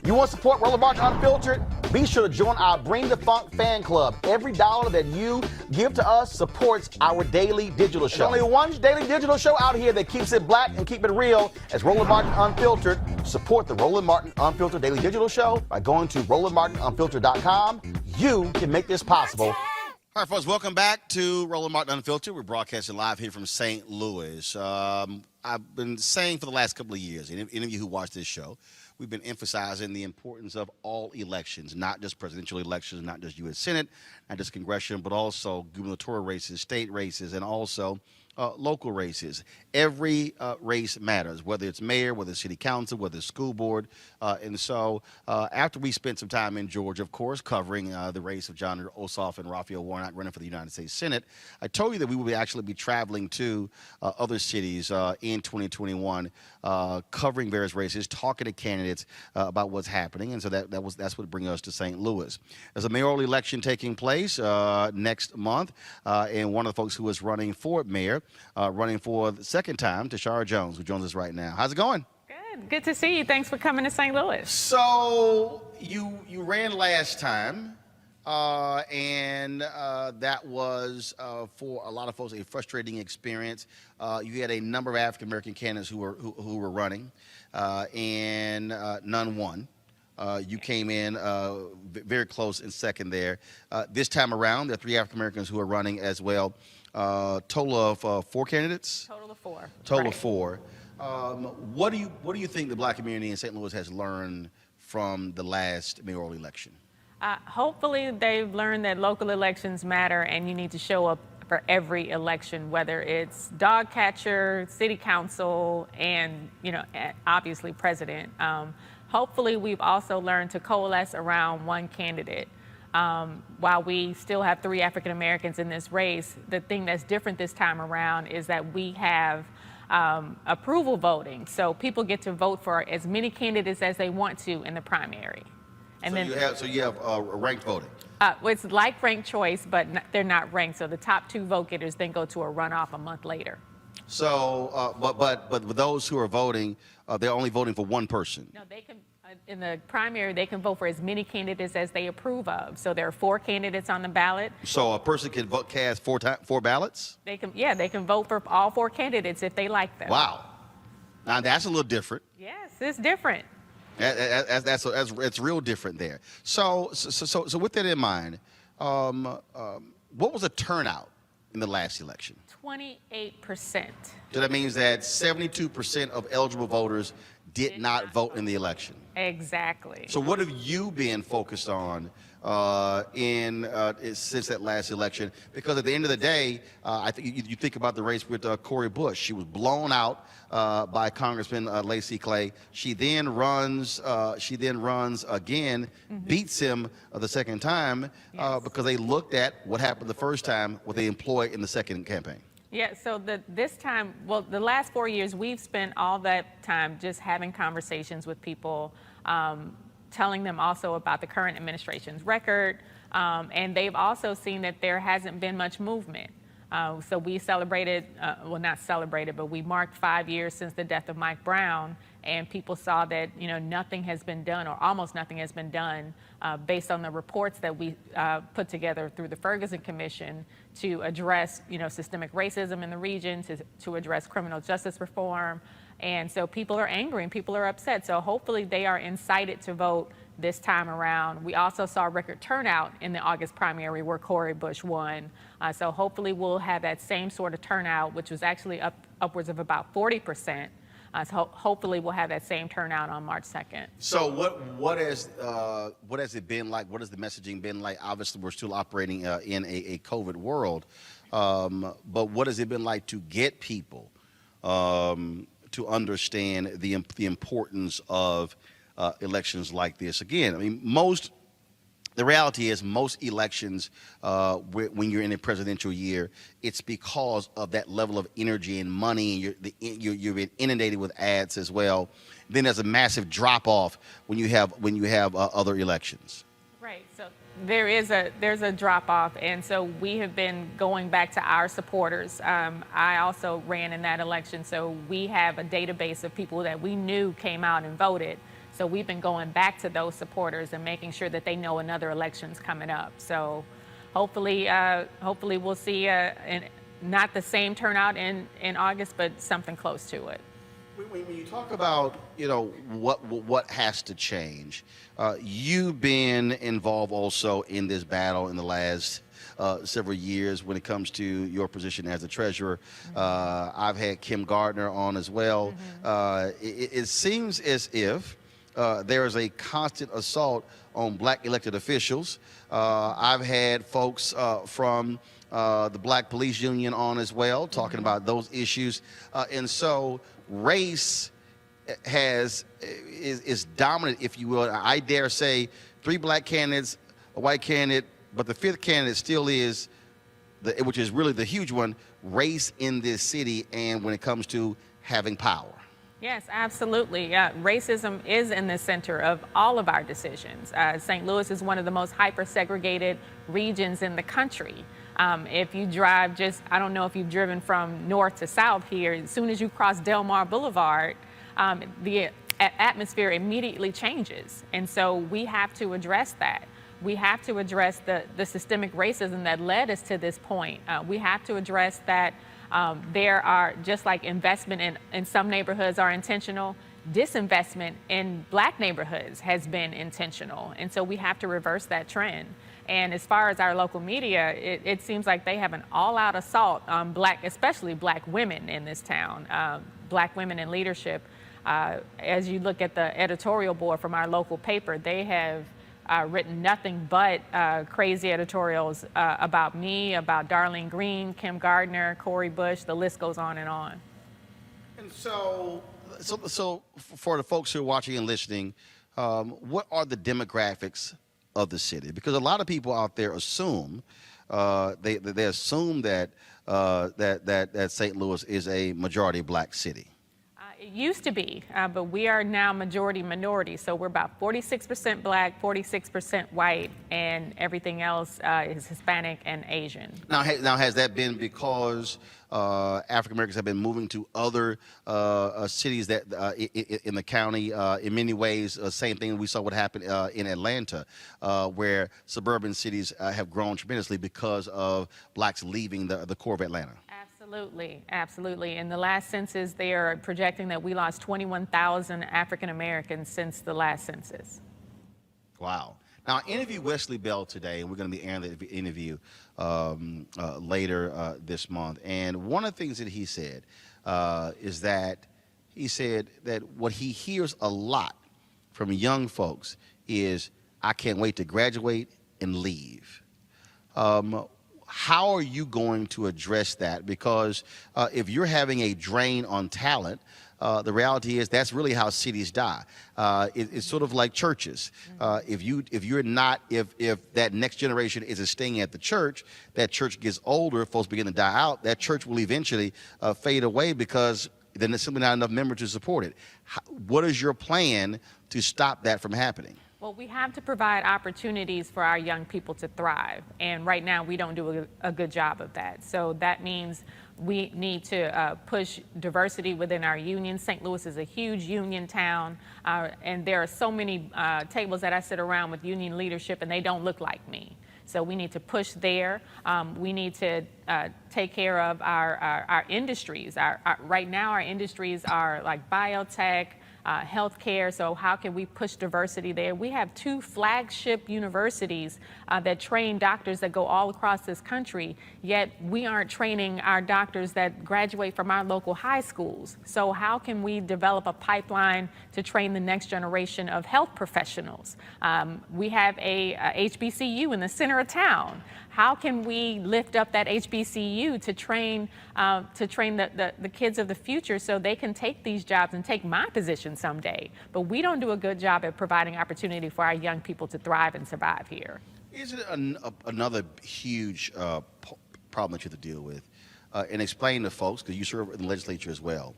You want to support Roland Martin Unfiltered? Be sure to join our Bring the Funk fan club. Every dollar that you give to us supports our daily digital show. There's only one daily digital show out here that keeps it black and keep it real as Roland Martin Unfiltered. Support the Roland Martin Unfiltered daily digital show by going to RolandMartinUnfiltered.com. You can make this possible. All right, folks, welcome back to Roland Martin Unfiltered. We're broadcasting live here from St. Louis. I've been saying for the last couple of years, any of you who watch this show, we've been emphasizing the importance of all elections, not just presidential elections, not just U.S. Senate, not just congressional, but also gubernatorial races, state races, and also local races. Every race matters, whether it's mayor, whether it's city council, whether it's school board. And so after we spent some time in Georgia, of course, covering the race of John Ossoff and Raphael Warnock running for the United States Senate, I told you that we would actually be traveling to other cities in 2021, covering various races, talking to candidates about what's happening. And so that's what brings us to St. Louis. There's a mayoral election taking place next month, and one of the folks who is running for mayor, running for the second time, Tishaura Jones, who joins us right now. How's it going? Good to see you. Thanks for coming to St. Louis. So you ran last time, and that was for a lot of folks a frustrating experience. You had a number of African American candidates who were running, and none won. You came in very close in second there. This time around, there are 3 African Americans who are running as well. Total of 4 candidates. Total of 4. Total of 4. What do you think the black community in St. Louis has learned from the last mayoral election? Hopefully they've learned that local elections matter and you need to show up for every election, whether it's dog catcher, city council, and obviously president. Hopefully we've also learned to coalesce around one candidate. While we still have 3 African Americans in this race, the thing that's different this time around is that we have approval voting. So people get to vote for as many candidates as they want to in the primary. And so you have ranked voting. It's like ranked choice, but they're not ranked. So the top 2 vote getters then go to a runoff a month later. So, but with those who are voting, they're only voting for one person. No, they can. In the primary, they can vote for as many candidates as they approve of. So there are 4 candidates on the ballot. So a person can cast 4 ballots? They can vote for all 4 candidates if they like them. Wow. Now that's a little different. Yes, it's different. It's real different there. So with that in mind, what was the turnout in the last election? 28%. So that means that 72% of eligible voters did not vote in the election. Exactly. So what have you been focused on since that last election? Because at the end of the day, I think you think about the race with Cori Bush. She was blown out by Congressman Lacey Clay. She then runs again, beats him the second time because they looked at what happened the first time, what they employed in the second campaign. Yeah, so this time, well, the last 4 years, we've spent all that time just having conversations with people, telling them also about the current administration's record, and they've also seen that there hasn't been much movement. So we celebrated, well, not celebrated, but we marked 5 years since the death of Mike Brown, and people saw that, nothing has been done, or almost nothing has been done, based on the reports that we put together through the Ferguson Commission to address, systemic racism in the region, to address criminal justice reform. And so people are angry and people are upset. So hopefully they are incited to vote this time around. We also saw record turnout in the August primary where Cori Bush won. So hopefully we'll have that same sort of turnout, which was actually upwards of about 40%. So hopefully we'll have that same turnout on March 2nd. So what has it been like? What has the messaging been like? Obviously, we're still operating in a COVID world, but what has it been like to get people to understand the importance of elections like this? Again, I mean, the reality is most elections, when you're in a presidential year, it's because of that level of energy and money, and you're being inundated with ads as well. Then there's a massive drop-off when you have other elections. Right. So there's a drop-off, and so we have been going back to our supporters. I also ran in that election, so we have a database of people that we knew came out and voted. So we've been going back to those supporters and making sure that they know another election's coming up. So hopefully we'll see not the same turnout in August, but something close to it. When you talk about what has to change, you've been involved also in this battle in the last several years when it comes to your position as the treasurer. I've had Kim Gardner on as well. It seems as if there is a constant assault on black elected officials. I've had folks from the Black Police Union on as well, talking about those issues. And so race is dominant, if you will. I dare say 3 black candidates, a white candidate, but the 5th candidate still is, which is really the huge one, race in this city and when it comes to having power. Yes, absolutely. Racism is in the center of all of our decisions. St. Louis is one of the most hyper-segregated regions in the country. If you drive I don't know if you've driven from north to south here, as soon as you cross Del Mar Boulevard, the atmosphere immediately changes. And so we have to address that. We have to address the systemic racism that led us to this point. We have to address that. There are, just like investment in some neighborhoods are intentional, disinvestment in black neighborhoods has been intentional. And so we have to reverse that trend. And as far as our local media, it seems like they have an all-out assault on especially black women in this town, black women in leadership. As you look at the editorial board from our local paper, they have written nothing but crazy editorials about me, about Darlene Green, Kim Gardner, Cori Bush, the list goes on and on. And so for the folks who are watching and listening, what are the demographics of the city? Because a lot of people out there assume, they assume that St. Louis is a majority black city. It used to be, but we are now majority minority. So we're about 46% black, 46% white, and everything else is Hispanic and Asian. Now has that been because African Americans have been moving to other cities that in the county? In many ways, same thing we saw what happened in Atlanta, where suburban cities have grown tremendously because of blacks leaving the core of Atlanta. Absolutely, absolutely. In the last census, they are projecting that we lost 21,000 African Americans since the last census. Wow. Now, I interviewed Wesley Bell today, and we're going to be airing the interview later this month. And one of the things that he said is that he said that what he hears a lot from young folks is, I can't wait to graduate and leave. How are you going to address that? Because if you're having a drain on talent, the reality is that's really how cities die. It's sort of like churches. If that next generation isn't staying at the church, that church gets older, folks begin to die out, that church will eventually fade away because then there's simply not enough members to support it. What is your plan to stop that from happening? Well, we have to provide opportunities for our young people to thrive. And right now, we don't do a good job of that. So that means we need to push diversity within our unions. St. Louis is a huge union town. And there are so many tables that I sit around with union leadership, and they don't look like me. So we need to push there. We need to take care of our industries. Right now, our industries are like biotech, healthcare. So how can we push diversity there? We have 2 flagship universities that train doctors that go all across this country, yet we aren't training our doctors that graduate from our local high schools. So how can we develop a pipeline to train the next generation of health professionals? We have a HBCU in the center of town. How can we lift up that HBCU to train the kids of the future so they can take these jobs and take my position someday? But we don't do a good job at providing opportunity for our young people to thrive and survive here. Is it another huge problem that you have to deal with? And explain to folks, because you serve in the legislature as well,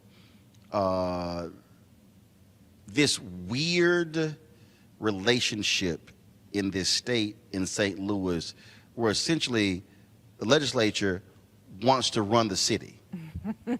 this weird relationship in this state in St. Louis where essentially the legislature wants to run the city.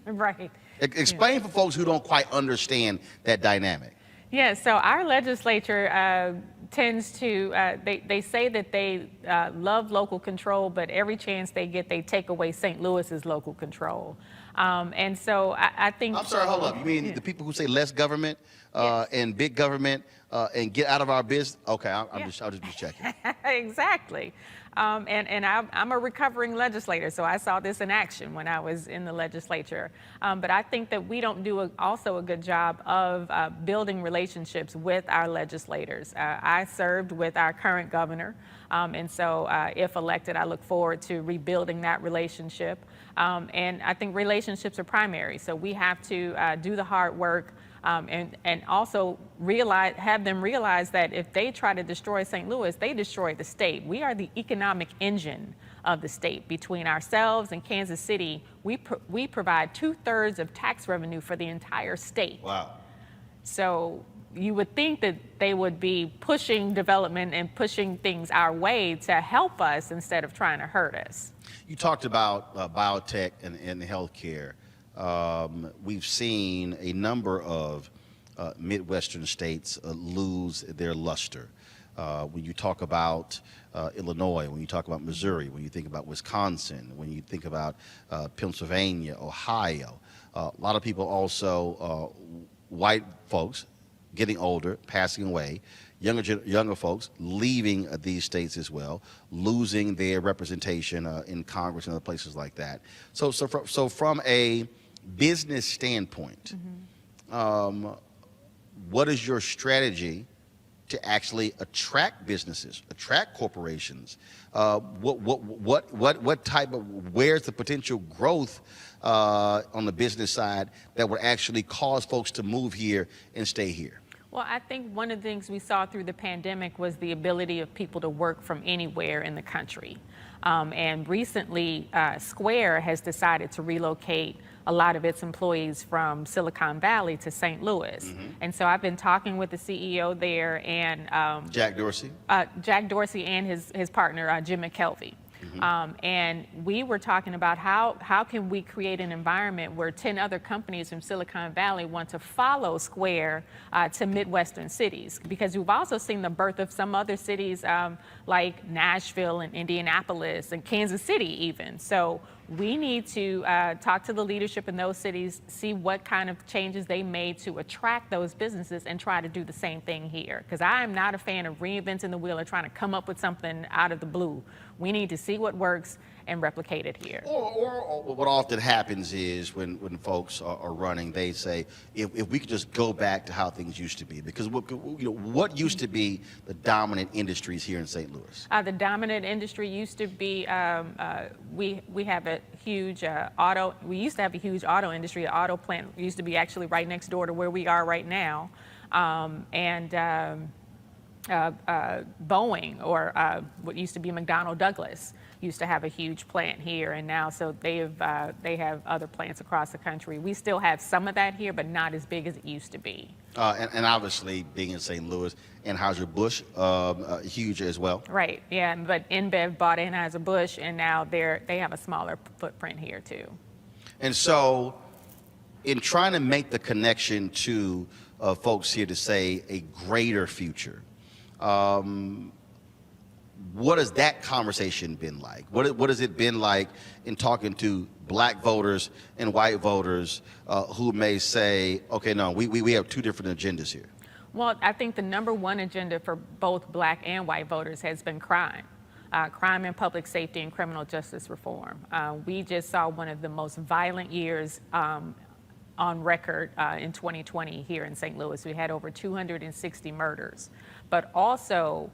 Right. Explain for folks who don't quite understand that dynamic. Yeah, so our legislature tends to, they say that they love local control, but every chance they get, they take away St. Louis's local control. And so I think— I'm sorry, hold up. You mean the people who say less government and big government and get out of our business? Okay, I'll just be checking. Exactly. And I'm a recovering legislator, so I saw this in action when I was in the legislature. But I think that we don't do also a good job of building relationships with our legislators. I served with our current governor, and so if elected, I look forward to rebuilding that relationship. And I think relationships are primary, so we have to do the hard work. And also have them realize that if they try to destroy St. Louis, they destroy the state. We are the economic engine of the state. Between ourselves and Kansas City, we provide 2/3 of tax revenue for the entire state. Wow. So you would think that they would be pushing development and pushing things our way to help us instead of trying to hurt us. You talked about biotech and healthcare. We've seen a number of Midwestern states lose their luster. When you talk about Illinois, when you talk about Missouri, when you think about Wisconsin, when you think about Pennsylvania, Ohio, a lot of people also, white folks getting older, passing away, younger folks leaving these states as well, losing their representation in Congress and other places like that. So from a business standpoint, what is your strategy to actually attract businesses, attract corporations? What type of, where's the potential growth on the business side that would actually cause folks to move here and stay here? Well, I think one of the things we saw through the pandemic was the ability of people to work from anywhere in the country. And recently, Square has decided to relocate a lot of its employees from Silicon Valley to St. Louis. And so I've been talking with the CEO there and— Jack Dorsey? Jack Dorsey and his partner, Jim McKelvey. And we were talking about how can we create an environment where 10 other companies from Silicon Valley want to follow Square to Midwestern cities, because we've also seen the birth of some other cities like Nashville and Indianapolis and Kansas City even. So We need to talk to the leadership in those cities, see what kind of changes they made to attract those businesses, and try to do the same thing here. Because I am not a fan of reinventing the wheel or trying to come up with something out of the blue. We need to see what works and replicate it here. Or what often happens is when folks are running, they say, if we could just go back to how things used to be, because what used to be the dominant industries here in St. Louis? The dominant industry used to be, we have a huge we used to have a huge auto industry. The auto plant used to be actually right next door to where we are right now. Boeing, or what used to be McDonnell Douglas, used to have a huge plant here, and now so they have other plants across the country. We still have some of that here, but not as big as it used to be. And obviously, being in St. Louis, Anheuser-Busch, huge as well. Right, yeah, but InBev bought Anheuser-Busch, and now they have a smaller footprint here too. And so, in trying to make the connection to folks here to say a greater future, what has that conversation been like? What has it been like in talking to black voters and white voters who may say, okay, no, we have two different agendas here? Well, I think the number one agenda for both black and white voters has been crime. Crime and public safety and criminal justice reform. We just saw one of the most violent years on record in 2020 here in St. Louis. We had over 260 murders, but also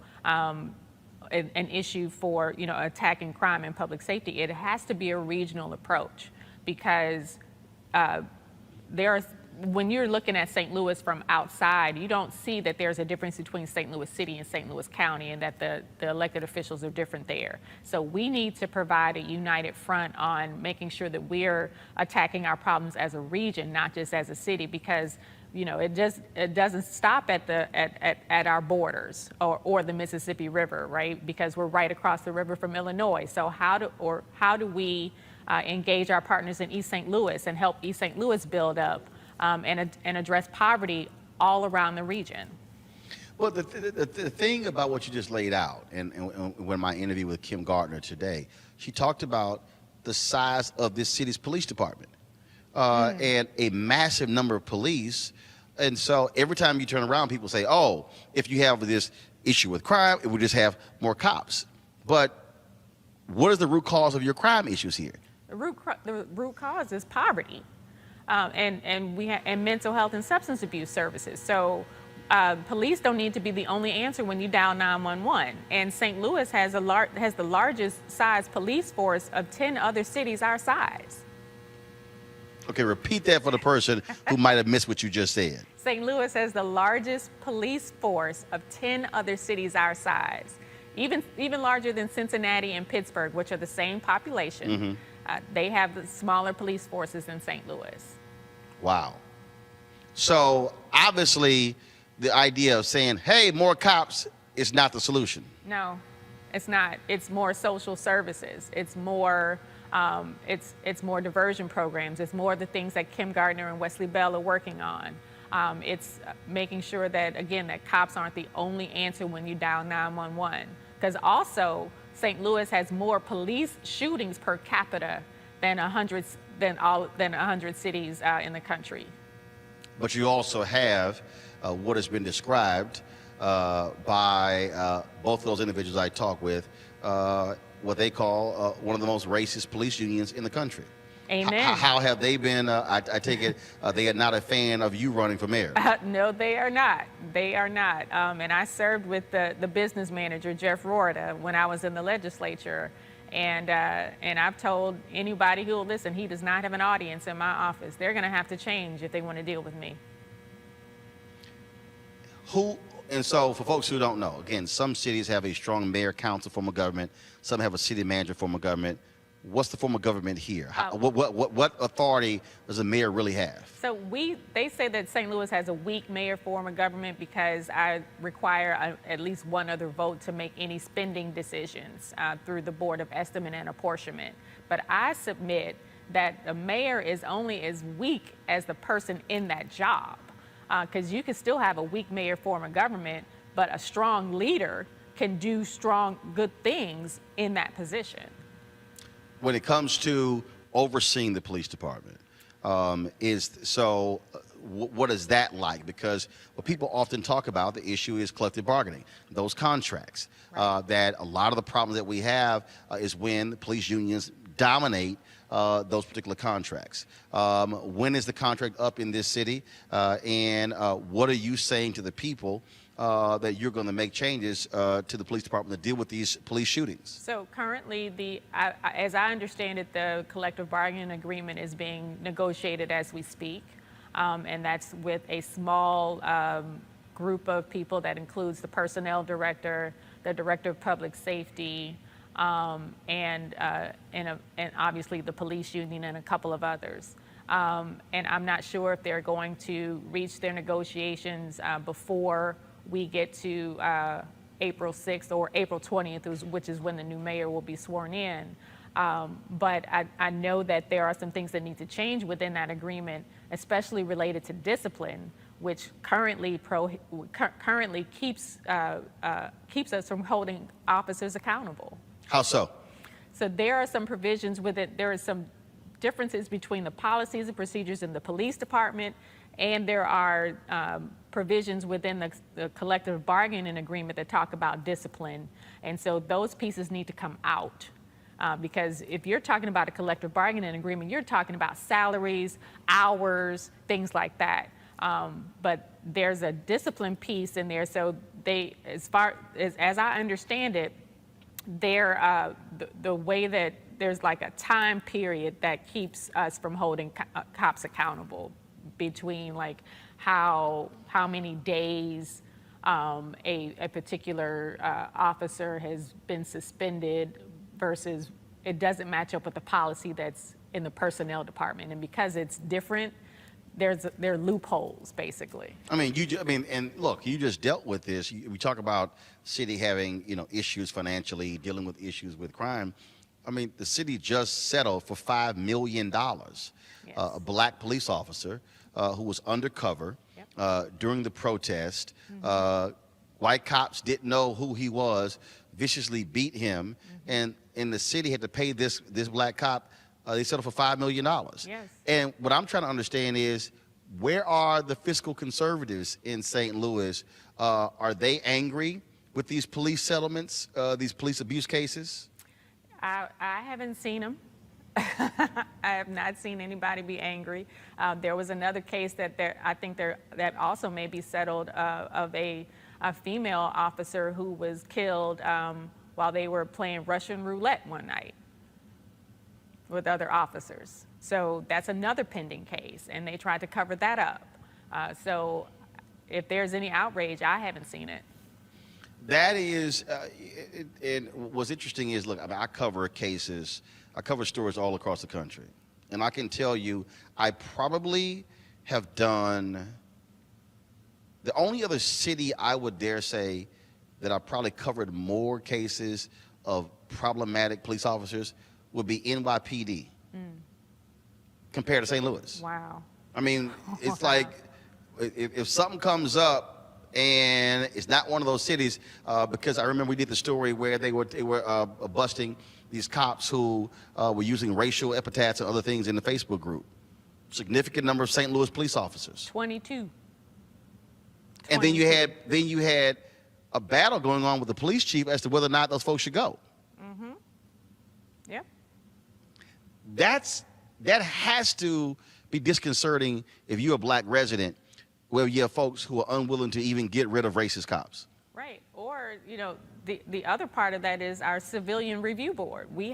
an issue for attacking crime and public safety. It has to be a regional approach, because when you're looking at St. Louis from outside, you don't see that there's a difference between St. Louis City and St. Louis County, and that the elected officials are different there. So we need to provide a united front on making sure that we're attacking our problems as a region, not just as a city, because it doesn't stop at our borders or the Mississippi River, right? Because we're right across the river from Illinois. So how do we engage our partners in East St. Louis and help East St. Louis build up and address poverty all around the region? Well, the thing about what you just laid out, and when my interview with Kim Gardner today, she talked about the size of this city's police department and a massive number of police. And so every time you turn around, people say, oh, if you have this issue with crime, it would just have more cops. But what is the root cause of your crime issues here? The root cause is poverty. And mental health and substance abuse services. So police don't need to be the only answer when you dial 911. And St. Louis has the largest size police force of 10 other cities our size. Okay, repeat that for the person who might have missed what you just said. St. Louis has the largest police force of 10 other cities our size, even larger than Cincinnati and Pittsburgh, which are the same population. They have the smaller police forces than St. Louis. Wow. So obviously the idea of saying, hey, more cops is not the solution. No, it's not. It's more social services. It's more more diversion programs. It's more the things that Kim Gardner and Wesley Bell are working on. It's making sure that, again, that cops aren't the only answer when you dial 911. Because also, St. Louis has more police shootings per capita than 100 cities in the country. But you also have what has been described by both of those individuals I talk with, what they call one of the most racist police unions in the country. Amen. How have they been? I take it they are not a fan of you running for mayor. No, they are not. They are not. And I served with the business manager, Jeff Rorda, when I was in the legislature. And I've told anybody who will listen, he does not have an audience in my office. They're going to have to change if they want to deal with me. And so for folks who don't know, again, some cities have a strong mayor council form of government. Some have a city manager form of government. What's the form of government here? What authority does the mayor really have? So they say that St. Louis has a weak mayor form of government because I require at least one other vote to make any spending decisions through the Board of Estimate and Apportionment. But I submit that the mayor is only as weak as the person in that job, because you can still have a weak mayor form of government, but a strong leader can do strong, good things in that position. when it comes to overseeing the police department, what is that like? Because what people often talk about, the issue is collective bargaining, those contracts. Right. That a lot of the problems that we have is when the police unions dominate those particular contracts. When is the contract up in this city? And what are you saying to the people that you're going to make changes to the police department to deal with these police shootings? So currently, as I understand it, the collective bargaining agreement is being negotiated as we speak. And that's with a small group of people that includes the personnel director, the director of public safety, and obviously the police union and a couple of others. And I'm not sure if they're going to reach their negotiations before we get to April 6th or April 20th, which is when the new mayor will be sworn in. But I know that there are some things that need to change within that agreement, especially related to discipline, which currently keeps us from holding officers accountable. How so? So there are some provisions with it. There are some differences between the policies and procedures in the police department, and there are provisions within the collective bargaining agreement that talk about discipline. And so those pieces need to come out. Because if you're talking about a collective bargaining agreement, you're talking about salaries, hours, things like that. But there's a discipline piece in there. So as I understand it, the way that there's like a time period that keeps us from holding cops accountable between like how many days a particular officer has been suspended versus it doesn't match up with the policy that's in the personnel department. And because it's different, there are loopholes, basically. I mean, and look, you just dealt with this. We talk about city having, issues financially, dealing with issues with crime. I mean, the city just settled for $5 million Yes. a black police officer who was undercover during the protest. White cops didn't know who he was, viciously beat him, and the city had to pay this black cop. They settled for $5 million. Yes. And what I'm trying to understand is, where are the fiscal conservatives in St. Louis? Are they angry with these police settlements, these police abuse cases? I haven't seen them. I have not seen anybody be angry. There was another case that also may be settled of a female officer who was killed while they were playing Russian roulette one night with other officers. So that's another pending case, and they tried to cover that up. So if there's any outrage, I haven't seen it. That is, and what's interesting is, look, I cover cases, I cover stories all across the country. And I can tell you, I probably have done, the only other city I would dare say that I probably covered more cases of problematic police officers would be NYPD compared to St. Louis. Wow. I mean, it's like, if something comes up, and it's not one of those cities, because I remember we did the story where they were busting these cops who were using racial epithets and other things in the Facebook group. Significant number of St. Louis police officers. 22. And then you had a battle going on with the police chief as to whether or not those folks should go. Mm-hmm. Yeah. That has to be disconcerting if you're a black resident, where you have folks who are unwilling to even get rid of racist cops. Right. Or, the other part of that is our civilian review board. We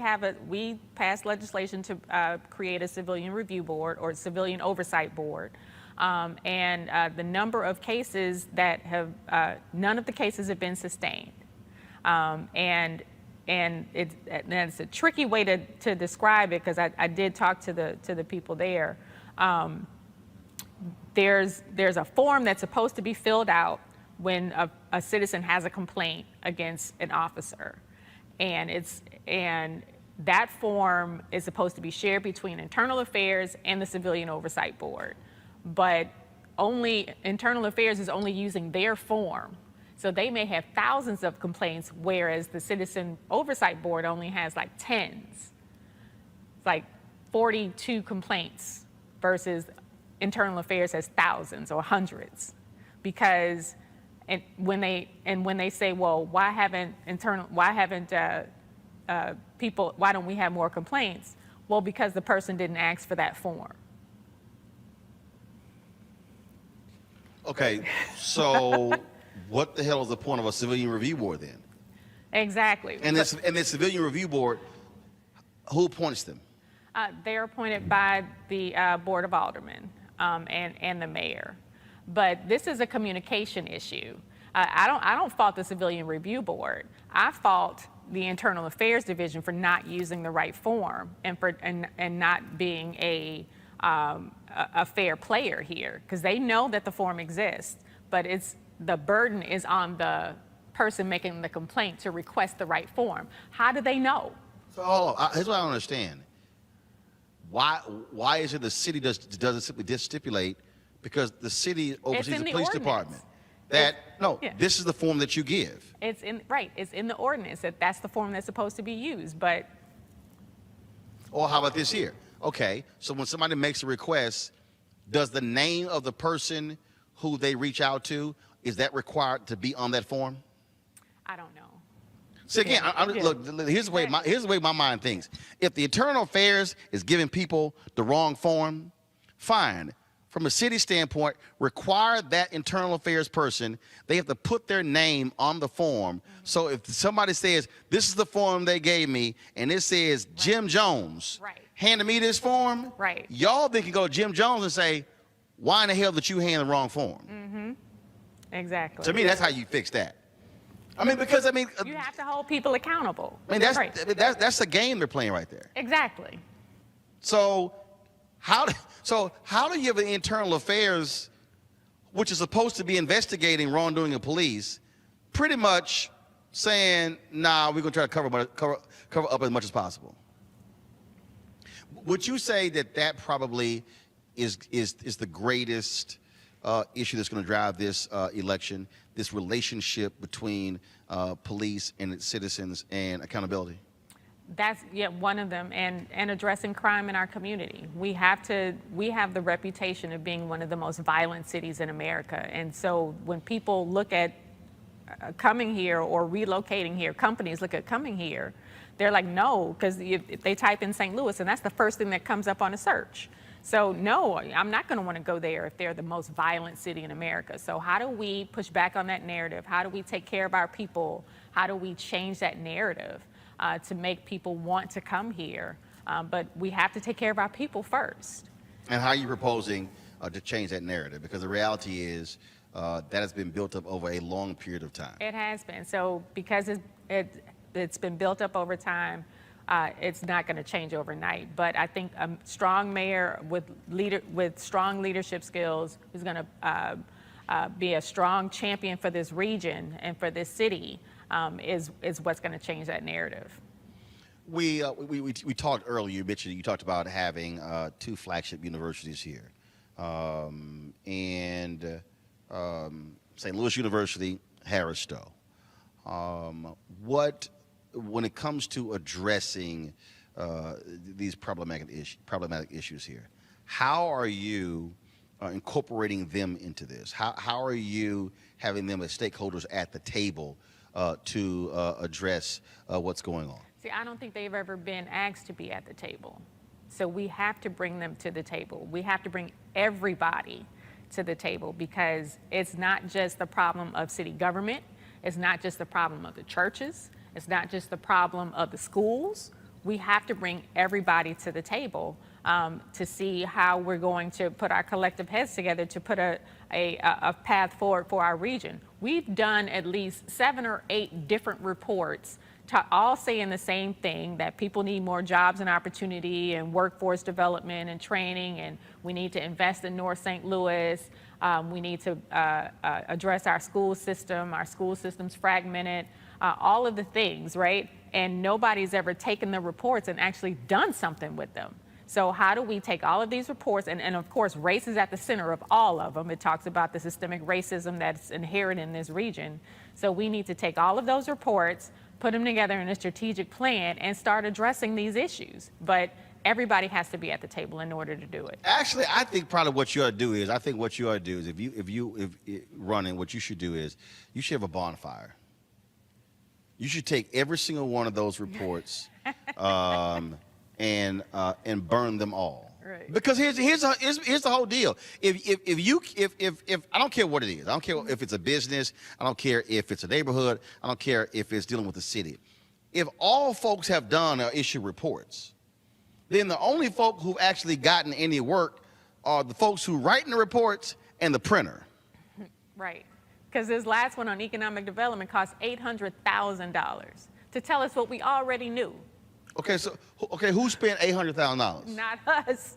passed legislation to create a civilian review board or civilian oversight board. And the number of cases that have, none of the cases have been sustained. And it's a tricky way to describe it, because I did talk to the people there. There's a form that's supposed to be filled out when a citizen has a complaint against an officer, and that form is supposed to be shared between Internal Affairs and the Civilian Oversight Board, but only Internal Affairs is only using their form, so they may have thousands of complaints, whereas the Citizen Oversight Board only has like tens. like 42 complaints versus internal affairs has thousands or hundreds, because when they say, well, why don't we have more complaints? Well, because the person didn't ask for that form. Okay, so what the hell is the point of a civilian review board then? Exactly. And this civilian review board, who appoints them? They're appointed by the Board of Aldermen and the mayor. But this is a communication issue. I don't fault the Civilian Review Board. I fault the Internal Affairs Division for not using the right form and not being a fair player here, because they know that the form exists, but the burden is on the person making the complaint to request the right form. How do they know? So here's what I don't understand. Why is it the city doesn't simply stipulate, because the city oversees the police department, that this is the form that you give? It's in the ordinance that's the form that's supposed to be used, but. Or how about this here? Okay, so when somebody makes a request, does the name of the person who they reach out to, is that required to be on that form? I don't know. So again, look, here's the way my mind thinks. If the Internal Affairs is giving people the wrong form, fine. From a city standpoint, require that Internal Affairs person, they have to put their name on the form. So if somebody says, this is the form they gave me, and it says Jim Jones, handed me this form, y'all then can go to Jim Jones and say, why in the hell did you hand the wrong form? Exactly. To me, that's how you fix that. I mean, because you have to hold people accountable. I mean, that's a game they're playing right there. Exactly. So how do you have an Internal Affairs, which is supposed to be investigating wrongdoing of police, pretty much saying, nah, we're gonna try to cover up as much as possible? Would you say that probably is the greatest issue that's going to drive this election, this relationship between police and its citizens and accountability? That's one of them, and addressing crime in our community. We have the reputation of being one of the most violent cities in America, and so when people look at coming here or relocating here, companies look at coming here, they're like, no, because if they type in St. Louis, and that's the first thing that comes up on a search. So no, I'm not going to want to go there if they're the most violent city in America. So how do we push back on that narrative? How do we take care of our people? How do we change that narrative to make people want to come here? But we have to take care of our people first. And how are you proposing to change that narrative? Because the reality is that has been built up over a long period of time. It has been. So because it's been built up over time, it's not going to change overnight. But I think a strong mayor with strong leadership skills who's going to be a strong champion for this region and for this city is what's going to change that narrative. We talked earlier. You talked about having 2 flagship universities here, and St. Louis University, Harris-Stowe. When it comes to addressing these problematic issues here, how are you incorporating them into this? How are you having them as stakeholders at the table to address what's going on? See, I don't think they've ever been asked to be at the table. So we have to bring them to the table. We have to bring everybody to the table, because it's not just the problem of city government. It's not just the problem of the churches. It's not just the problem of the schools. We have to bring everybody to the table to see how we're going to put our collective heads together to put a path forward for our region. We've done at least 7 or 8 different reports all saying the same thing, that people need more jobs and opportunity and workforce development and training, and we need to invest in North St. Louis. We need to address our school system. Our school system's fragmented. All of the things, right? And nobody's ever taken the reports and actually done something with them. So how do we take all of these reports, and of course, race is at the center of all of them. It talks about the systemic racism that's inherent in this region. So we need to take all of those reports, put them together in a strategic plan, and start addressing these issues. But everybody has to be at the table in order to do it. Actually, I think probably what you ought to do is, running, what you should do is, you should have a bonfire. You should take every single one of those reports and burn them all. Right. Because here's the whole deal. If I don't care what it is, I don't care if it's a business, I don't care if it's a neighborhood, I don't care if it's dealing with the city. If all folks have done or issued reports, then the only folk who've actually gotten any work are the folks who writing the reports and the printer. Right. Because this last one on economic development cost $800,000 to tell us what we already knew. Okay, so who spent $800,000? Not us.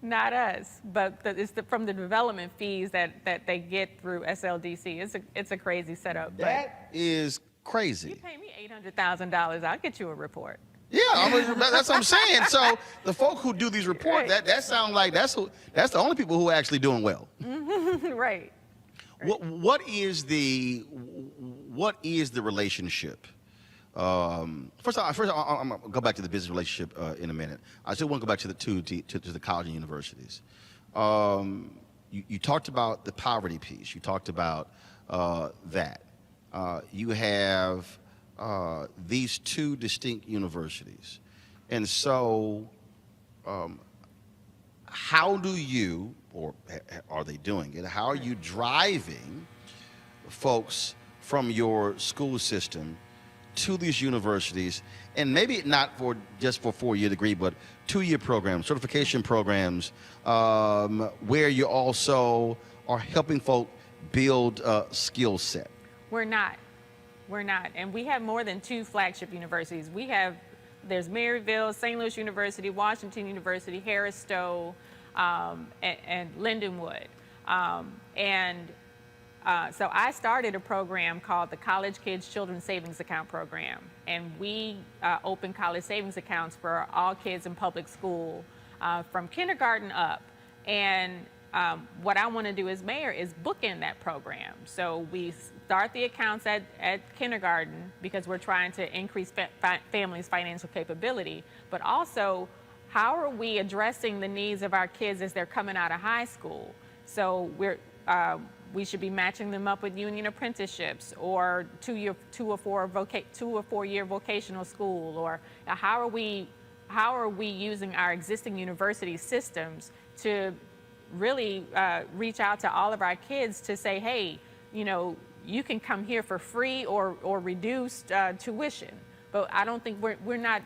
Not us. But it's from the development fees that they get through SLDC. It's a crazy setup. That is crazy. You pay me $800,000, I'll get you a report. Yeah, that's what I'm saying. So the folk who do these reports, Right. that sounds like that's the only people who are actually doing well. Right. What is the relationship? First, I'm gonna go back to the business relationship in a minute. I still want to go back to the college and universities. You talked about the poverty piece. You talked about that. You have these two distinct universities, and so how do you, or are they doing it? How are you driving folks from your school system to these universities, and maybe not just for 4-year degree, but 2-year programs, certification programs, where you also are helping folk build a skill set? We're not. And we have more than 2 flagship universities. There's Maryville, St. Louis University, Washington University, Harris Stowe, and Lindenwood. So I started a program called the College Kids Children's Savings Account Program. And we open college savings accounts for all kids in public school from kindergarten up. And what I want to do as mayor is bookend that program. So we start the accounts at kindergarten because we're trying to increase families' financial capability, but also how are we addressing the needs of our kids as they're coming out of high school? So we should be matching them up with union apprenticeships or 2 or 4 year vocational school, or how are we using our existing university systems to really reach out to all of our kids to say, hey, you can come here for free or reduced tuition. But I don't think we're not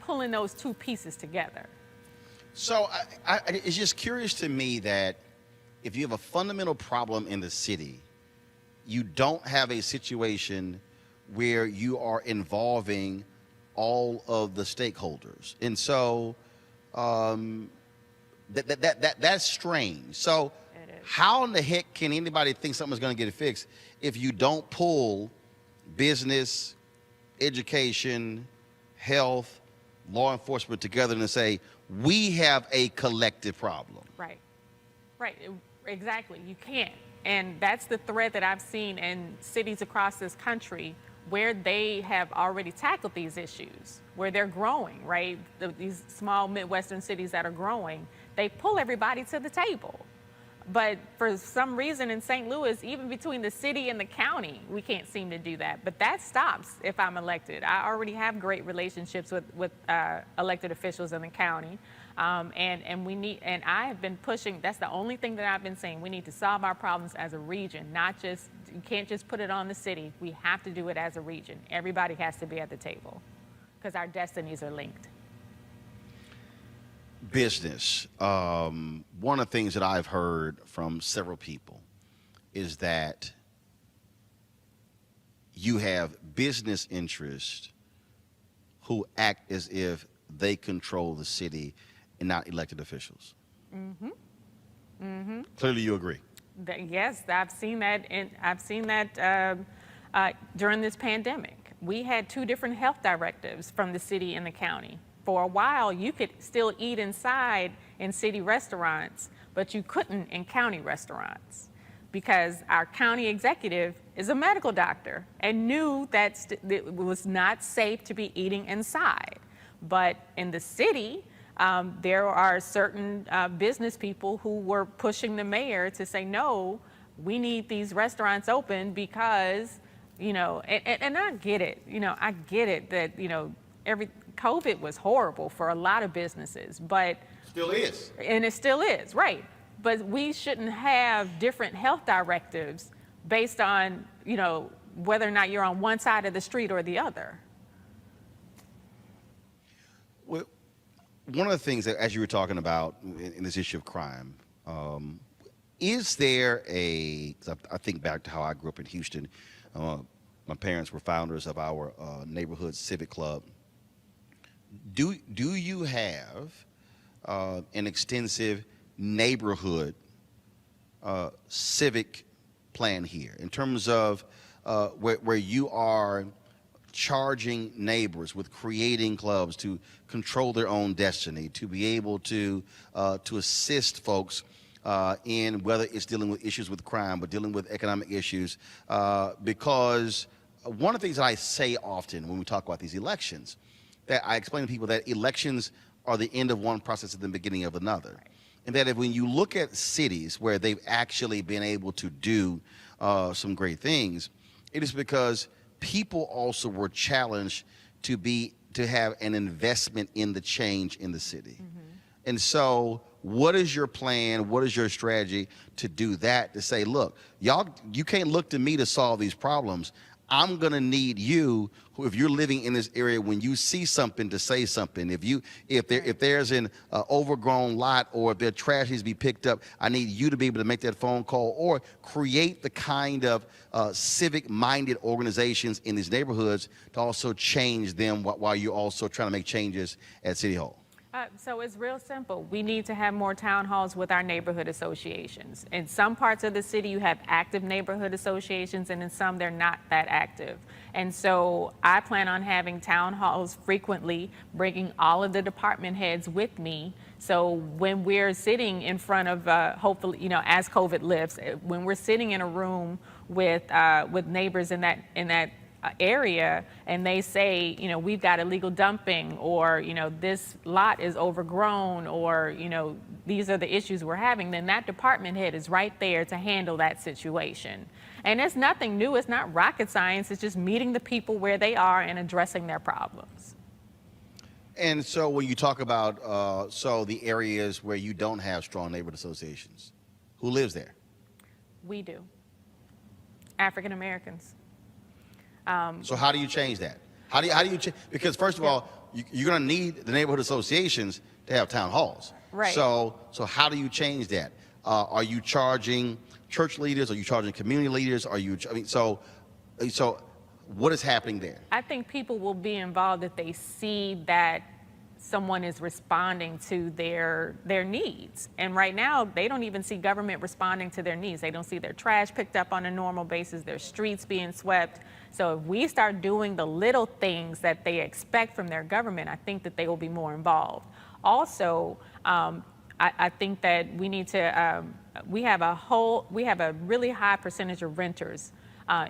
pulling those 2 pieces together. So it's just curious to me that if you have a fundamental problem in the city, you don't have a situation where you are involving all of the stakeholders. And so that's strange. So how in the heck can anybody think something's going to get fixed if you don't pull business, education, health, law enforcement together and say, we have a collective problem? Right, exactly. You can't. And that's the thread that I've seen in cities across this country where they have already tackled these issues, where they're growing, right? These small Midwestern cities that are growing, they pull everybody to the table. But for some reason in St. Louis, even between the city and the county, we can't seem to do that. But that stops if I'm elected. I already have great relationships with elected officials in the county. And I have been pushing, that's the only thing that I've been saying. We need to solve our problems as a region, you can't just put it on the city. We have to do it as a region. Everybody has to be at the table because our destinies are linked. Business. One of the things that I've heard from several people is that you have business interests who act as if they control the city and not elected officials. Mm-hmm. Mm-hmm. Clearly you agree. Yes, I've seen that during this pandemic. We had 2 different health directives from the city and the county. For a while, you could still eat inside in city restaurants, but you couldn't in county restaurants because our county executive is a medical doctor and knew that it was not safe to be eating inside. But in the city, there are certain business people who were pushing the mayor to say, no, we need these restaurants open because, and I get it, I get it that, COVID was horrible for a lot of businesses, but. Still is. And it still is, right. But we shouldn't have different health directives based on, whether or not you're on one side of the street or the other. Well, one of the things that, as you were talking about in this issue of crime, is there because I think back to how I grew up in Houston. My parents were founders of our neighborhood civic club. Do you have an extensive neighborhood civic plan here in terms of where you are charging neighbors with creating clubs to control their own destiny, to be able to assist folks in whether it's dealing with issues with crime, but dealing with economic issues? Because one of the things that I say often when we talk about these elections, that I explain to people that elections are the end of one process and the beginning of another. Right. And that when you look at cities where they've actually been able to do some great things, it is because people also were challenged to have an investment in the change in the city. Mm-hmm. And so what is your plan? What is your strategy to do that? To say, look, y'all, you can't look to me to solve these problems. I'm going to need you, if you're living in this area, when you see something, to say something. If there's an overgrown lot, or if their trash needs to be picked up, I need you to be able to make that phone call, or create the kind of civic-minded organizations in these neighborhoods to also change them while you're also trying to make changes at City Hall. So it's real simple. We need to have more town halls with our neighborhood associations. In some parts of the city, you have active neighborhood associations, and in some, they're not that active. And so I plan on having town halls frequently, bringing all of the department heads with me. So when we're sitting in front of, hopefully, as COVID lifts, when we're sitting in a room with neighbors in that area, and they say, we've got illegal dumping, or, this lot is overgrown, or, these are the issues we're having, then that department head is right there to handle that situation. And it's nothing new. It's not rocket science. It's just meeting the people where they are and addressing their problems. And so when you talk about the areas where you don't have strong neighborhood associations, who lives there? We do. African Americans. So how do you change that? How do you change? Because first of all, you're going to need the neighborhood associations to have town halls. Right. So how do you change that? Are you charging church leaders? Are you charging community leaders? So what is happening there? I think people will be involved if they see that someone is responding to their needs. And right now, they don't even see government responding to their needs. They don't see their trash picked up on a normal basis, their streets being swept. So if we start doing the little things that they expect from their government, I think that they will be more involved. Also, I think that we need to, we have a really high percentage of renters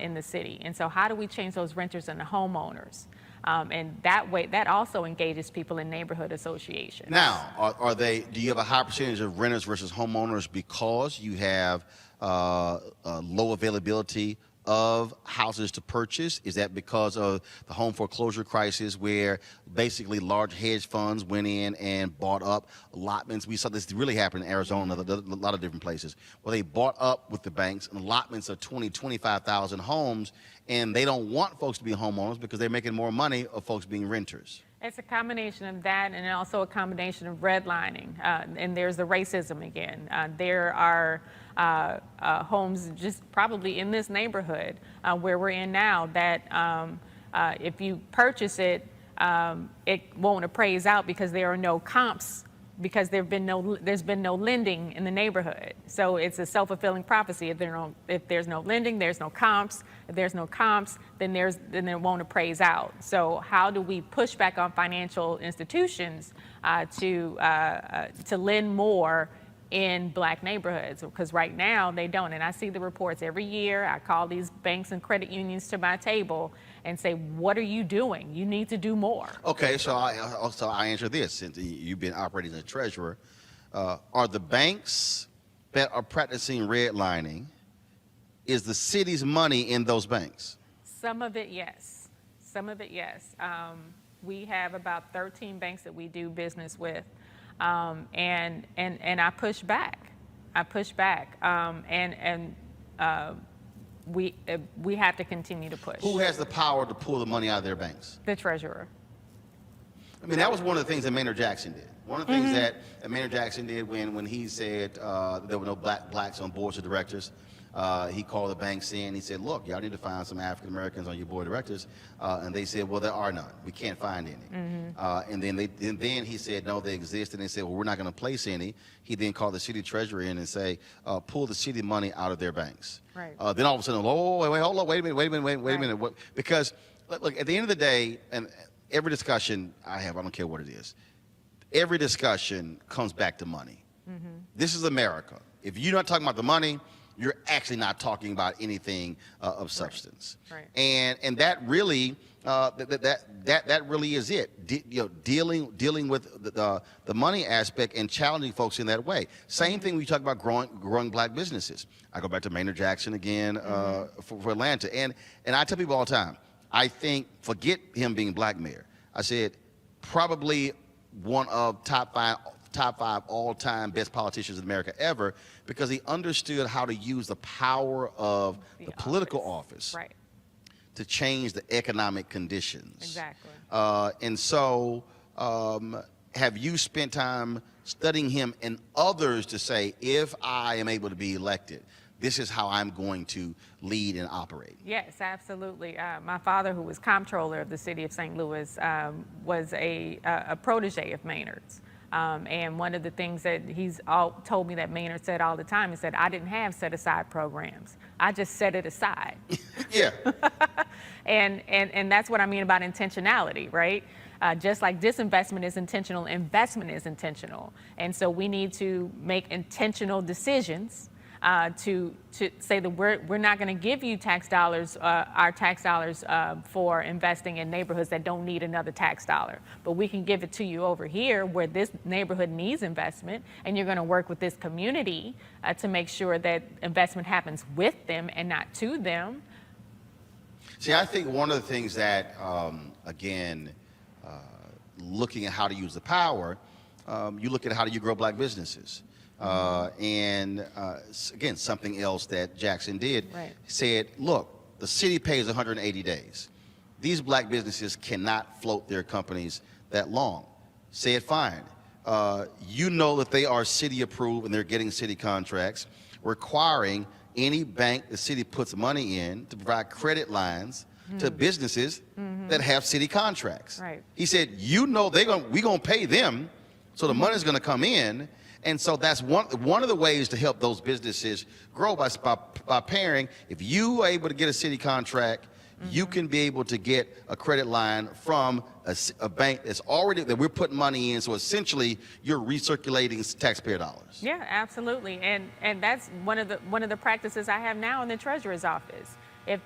in the city. And so how do we change those renters into homeowners? And that way, that also engages people in neighborhood associations. Now, do you have a high percentage of renters versus homeowners because you have low availability of houses to purchase? Is that because of the home foreclosure crisis, where basically large hedge funds went in and bought up allotments? We saw this really happen in Arizona, a lot of different places, where they bought up with the banks and allotments of 20, 25,000 homes, and they don't want folks to be homeowners because they're making more money of folks being renters. It's a combination of that, and also a combination of redlining. And there's the racism again. There are homes just probably in this neighborhood where we're in now that if you purchase it, it won't appraise out because there are no comps, because there's been no lending in the neighborhood. So it's a self-fulfilling prophecy. If there's no lending, there's no comps. If there's no comps, then it won't appraise out. So how do we push back on financial institutions to lend more in Black neighborhoods? Because right now they don't. And I see the reports every year. I call these banks and credit unions to my table, and say, what are you doing? You need to do more. Okay, so I answer this, since you've been operating as a treasurer. Are the banks that are practicing redlining, is the city's money in those banks? Some of it, yes. Some of it, yes. We have about 13 banks that we do business with, and I push back. We have to continue to push. Who has the power to pull the money out of their banks? The treasurer. I mean, that was one of the things that Maynard Jackson did. One of the things that Maynard Jackson did when he said there were no blacks on boards of directors. He called the banks in. He said, look, y'all need to find some African Americans on your board of directors. And they said, well, there are none. We can't find any. And then he said, no, they exist. And they said, well, we're not going to place any. He then called the city treasurer in and say, pull the city money out of their banks. Right. Then all of a sudden, oh, wait, hold on, wait a minute. What, because, look, at the end of the day, and every discussion I have, I don't care what it is, every discussion comes back to money. This is America. If you're not talking about the money, you're actually not talking about anything of substance. Right. And that really that really is it. Dealing with the money aspect and challenging folks in that way. Same thing when you talk about growing black businesses. I go back to Maynard Jackson again for Atlanta, and I tell people all the time, I think, forget him being black mayor, I said probably one of top five all-time best politicians in America ever, because he understood how to use the power of the political office right. to change the economic conditions. Exactly. And so have you spent time studying him and others to say, if I am able to be elected, this is how I'm going to lead and operate? Yes, absolutely. My father, who was comptroller of the city of St. Louis, was a protege of Maynard's. And one of the things that he's told me that Maynard said all the time is that I didn't have set-aside programs. I just set it aside. Yeah. and that's what I mean about intentionality, right? Just like disinvestment is intentional, investment is intentional. And so we need to make intentional decisions to say that we're not going to give you tax dollars, our tax dollars for investing in neighborhoods that don't need another tax dollar. But we can give it to you over here where this neighborhood needs investment, and you're going to work with this community to make sure that investment happens with them and not to them. See, I think one of the things that, again, looking at how to use the power, you look at how do you grow black businesses. Again, something else that Jackson did, right. said, look, the city pays 180 days. These black businesses cannot float their companies that long. Said, fine. You know that they are city approved and they're getting city contracts, requiring any bank the city puts money in to provide credit lines to businesses that have city contracts. Right. He said, you know we're gonna pay them, so the money's gonna come in. And so that's one of the ways to help those businesses grow by pairing. If you are able to get a city contract, you can be able to get a credit line from a bank that's already, that we're putting money in. So essentially, you're recirculating taxpayer dollars. Yeah, absolutely. And that's one of the practices I have now in the treasurer's office. If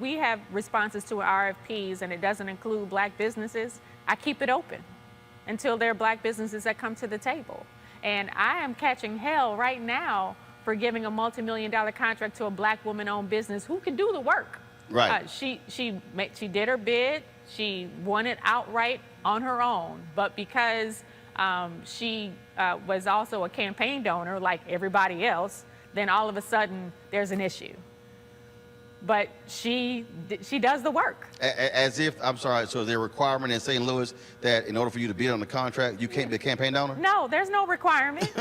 we have responses to RFPs and it doesn't include black businesses, I keep it open until there are black businesses that come to the table. And I am catching hell right now for giving a multi-million-dollar contract to a black woman-owned business who can do the work. Right. She did her bid. She won it outright on her own. But because she was also a campaign donor like everybody else, then all of a sudden there's an issue. But she does the work. As if, I'm sorry, so is there a requirement in St. Louis that in order for you to bid on the contract, you can't be a campaign donor? No, there's no requirement.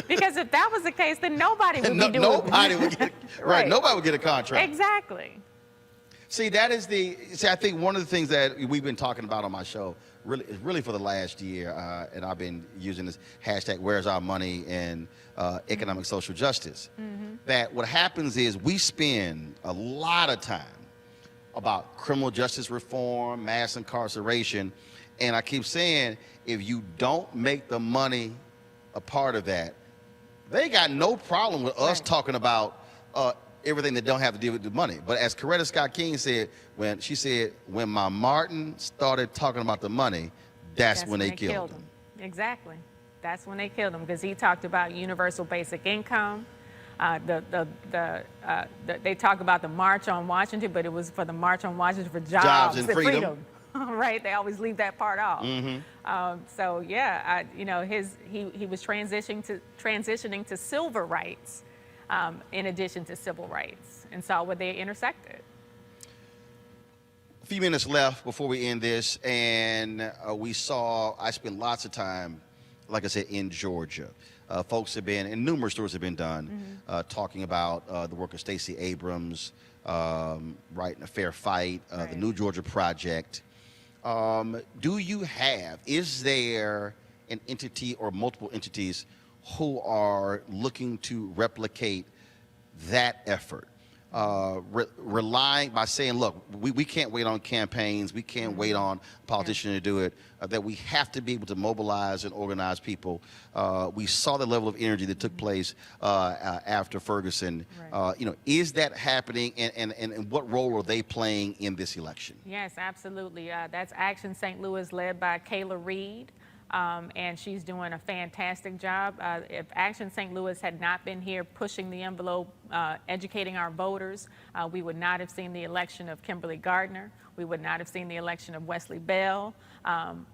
Because if that was the case, then nobody would be doing it. Nobody would get, right, nobody would get a contract. Exactly. See, I think one of the things that we've been talking about on my show really for the last year, and I've been using this hashtag, where's our money, and economic social justice, that what happens is we spend a lot of time about criminal justice reform, mass incarceration, and I keep saying, if you don't make the money a part of that, they got no problem with us talking about everything that don't have to do with the money. But as Coretta Scott King said, when my Martin started talking about the money, that's when they killed him. Exactly. That's when they killed him, because he talked about universal basic income. They talk about the March on Washington, but it was for the March on Washington for jobs and freedom. Right? They always leave that part off. So yeah, you know, he was transitioning to civil rights in addition to civil rights, and saw where they intersected. A few minutes left before we end this, and I spent lots of time, like I said, in Georgia. Folks have been, and numerous stories have been done, talking about the work of Stacey Abrams, Right in a Fair Fight, the New Georgia Project. Is there an entity or multiple entities who are looking to replicate that effort? Relying by saying, look, we can't wait on campaigns, we can't wait on politicians to do it, that we have to be able to mobilize and organize people. We saw the level of energy that took place after Ferguson. You know, is that happening, and what role are they playing in this election? Yes, absolutely. That's Action St. Louis, led by Kayla Reed. And she's doing a fantastic job. If Action St. Louis had not been here pushing the envelope, educating our voters, we would not have seen the election of Kimberly Gardner. We would not have seen the election of Wesley Bell. And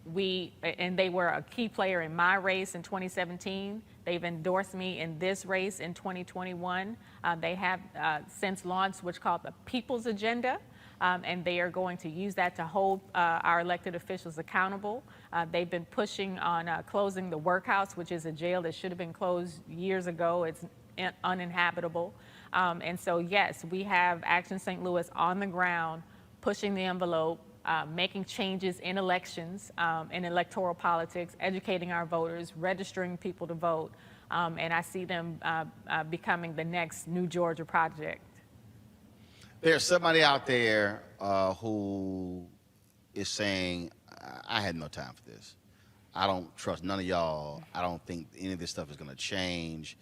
they were a key player in my race in 2017. They've endorsed me in this race in 2021. They have since launched what's called the People's Agenda. And they are going to use that to hold our elected officials accountable. They've been pushing on closing the workhouse, which is a jail that should have been closed years ago. It's uninhabitable. And so, yes, we have Action St. Louis on the ground, pushing the envelope, making changes in elections, in electoral politics, educating our voters, registering people to vote. And I see them becoming the next New Georgia Project. There's somebody out there who is saying, I had no time for this. I don't trust none of y'all. I don't think any of this stuff is going to change.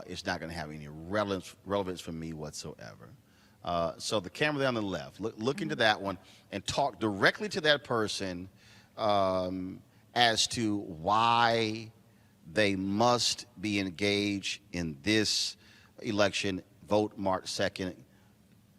It's not going to have any relevance for me whatsoever. So the camera there on the left, look into that one and talk directly to that person as to why they must be engaged in this election. Vote March 2nd.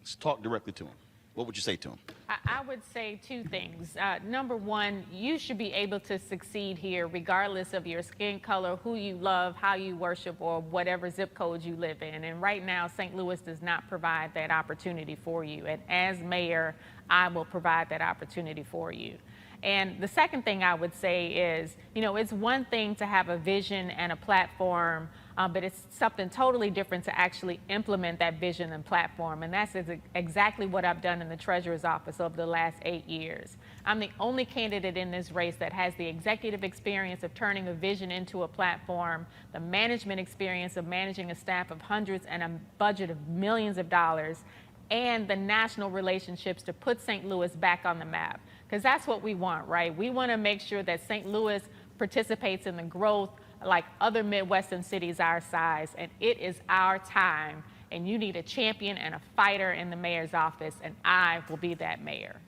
Let's talk directly to him. What would you say to him? I would say two things. Number one, you should be able to succeed here regardless of your skin color, who you love, how you worship, or whatever zip code you live in. And right now, St. Louis does not provide that opportunity for you. And as mayor, I will provide that opportunity for you. And the second thing I would say is, you know, it's one thing to have a vision and a platform, but it's something totally different to actually implement that vision and platform. And that's exactly what I've done in the Treasurer's Office over the last 8 years. I'm the only candidate in this race that has the executive experience of turning a vision into a platform, the management experience of managing a staff of hundreds and a budget of millions of dollars, and the national relationships to put St. Louis back on the map. Because that's what we want, right? We want to make sure that St. Louis participates in the growth like other Midwestern cities our size, and it is our time. And you need a champion and a fighter in the mayor's office, and I will be that mayor.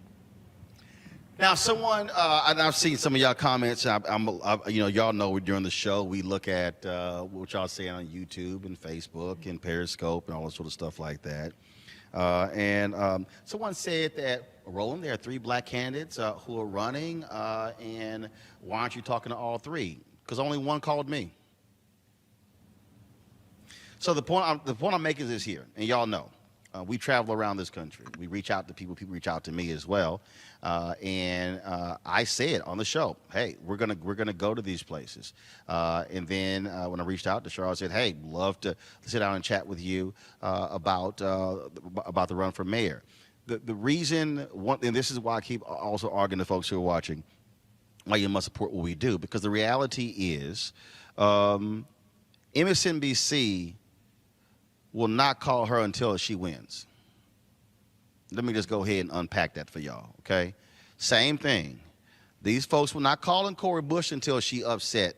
Now, and I've seen some of y'all comments. You know, y'all know during the show we look at what y'all say on YouTube and Facebook and Periscope and all that sort of stuff like that. Someone said that, Roland, there are 3 black candidates who are running, and why aren't you talking to all 3? Because only one called me. So the point I'm making is here, and y'all know, we travel around this country. We reach out to people reach out to me as well, and I said on the show, hey, we're gonna go to these places, and then when I reached out to Charlotte, I said, hey, love to sit down and chat with you about the run for mayor. The reason, and this is why I keep also arguing to folks who are watching, why you must support what we do, because the reality is MSNBC will not call her until she wins. Let me just go ahead and unpack that for y'all, okay? Same thing. These folks will not call in Cori Bush until she upset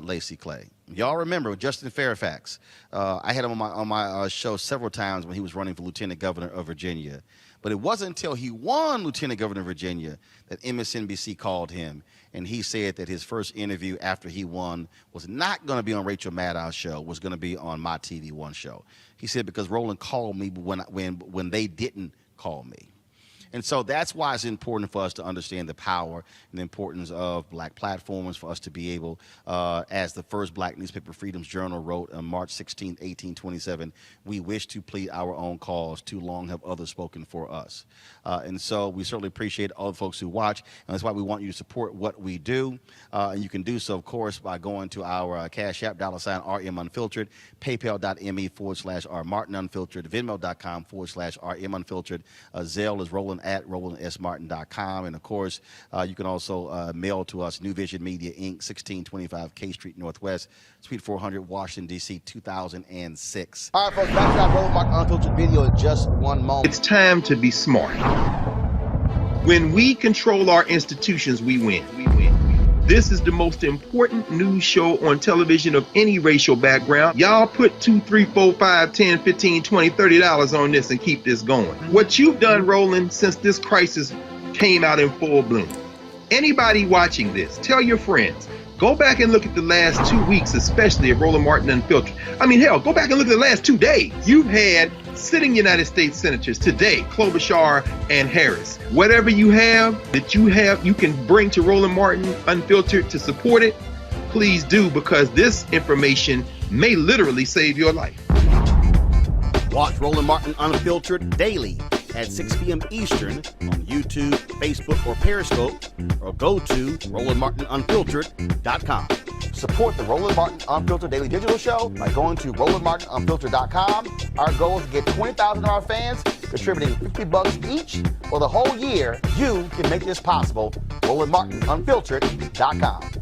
Lacey Clay. Y'all remember Justin Fairfax? I had him on my show several times when he was running for lieutenant governor of Virginia. But it wasn't until he won lieutenant governor of Virginia that MSNBC called him, and he said that his first interview after he won was not going to be on Rachel Maddow's show, was going to be on my TV One show. He said because Roland called me when they didn't call me. And so that's why it's important for us to understand the power and the importance of black platforms, for us to be able, as the first black newspaper, Freedom's Journal, wrote on March 16, 1827, we wish to plead our own cause. Too long have others spoken for us. And so we certainly appreciate all the folks who watch, and that's why we want you to support what we do. And you can do so, of course, by going to our Cash App, $RM Unfiltered, paypal.me/R Martin Unfiltered, venmo.com/RM Unfiltered, Zelle is roland@rolandsmartin.com, and of course you can also mail to us, New Vision Media Inc., 1625 K Street Northwest, Suite 400, Washington DC, 2006. All right, folks, back to our Roland Martin Unfiltered video in just one moment. It's time to be smart. When we control our institutions, we win. This is the most important news show on television of any racial background. Y'all put $2, $3, $4, $5, $10, $15, $20, $30 on this and keep this going. What you've done, Roland, since this crisis came out in full bloom. Anybody watching this, tell your friends, go back and look at the last 2 weeks, especially of Roland Martin Unfiltered. I mean, hell, go back and look at the last 2 days. You've had sitting United States senators today, Klobuchar and Harris. Whatever you have that you can bring to Roland Martin Unfiltered to support it, please do, because this information may literally save your life. Watch Roland Martin Unfiltered daily at 6 p.m. Eastern on YouTube, Facebook, or Periscope, or go to RolandMartinUnfiltered.com. Support the Roland Martin Unfiltered Daily Digital Show by going to RolandMartinUnfiltered.com. Our goal is to get 20,000 of our fans contributing $50 each for the whole year. You can make this possible. RolandMartinUnfiltered.com.